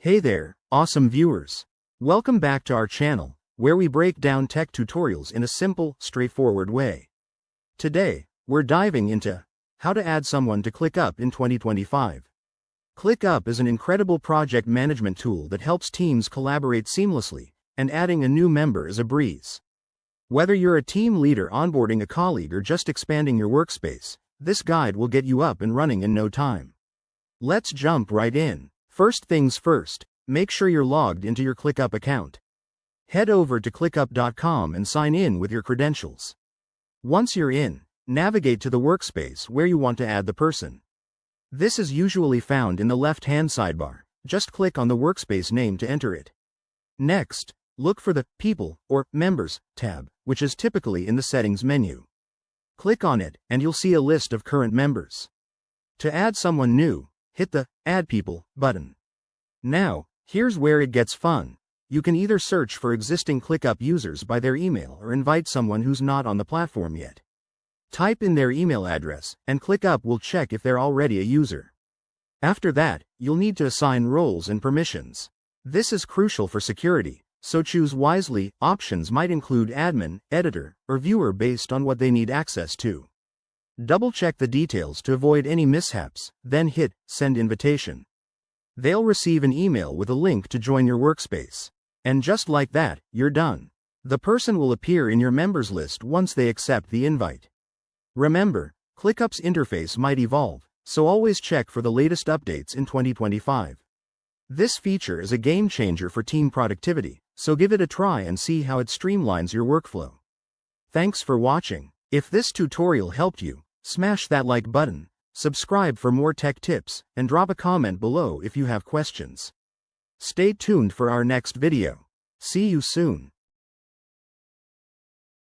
Hey there, awesome viewers. Welcome back to our channel, where we break down tech tutorials in a simple, straightforward way. Today, we're diving into how to add someone to ClickUp in 2025. ClickUp is an incredible project management tool that helps teams collaborate seamlessly, and adding a new member is a breeze. Whether you're a team leader onboarding a colleague or just expanding your workspace, this guide will get you up and running in no time. Let's jump right in. First things first, make sure you're logged into your ClickUp account. Head over to clickup.com and sign in with your credentials. Once you're in, navigate to the workspace where you want to add the person. This is usually found in the left-hand sidebar. Just click on the workspace name to enter it. Next, look for the People or Members tab, which is typically in the Settings menu. Click on it, and you'll see a list of current members. To add someone new, hit the Add People button. Now, here's where it gets fun. You can either search for existing ClickUp users by their email or invite someone who's not on the platform yet. Type in their email address, and ClickUp will check if they're already a user. After that, you'll need to assign roles and permissions. This is crucial for security, so choose wisely. Options might include admin, editor, or viewer based on what they need access to. Double-check the details to avoid any mishaps, then hit Send Invitation. They'll receive an email with a link to join your workspace. And just like that, you're done. The person will appear in your members list once they accept the invite. Remember, ClickUp's interface might evolve, so always check for the latest updates in 2025. This feature is a game changer for team productivity, so give it a try and see how it streamlines your workflow. Thanks for watching. If this tutorial helped you, smash that like button, subscribe for more tech tips, and drop a comment below if you have questions. Stay tuned for our next video. See you soon.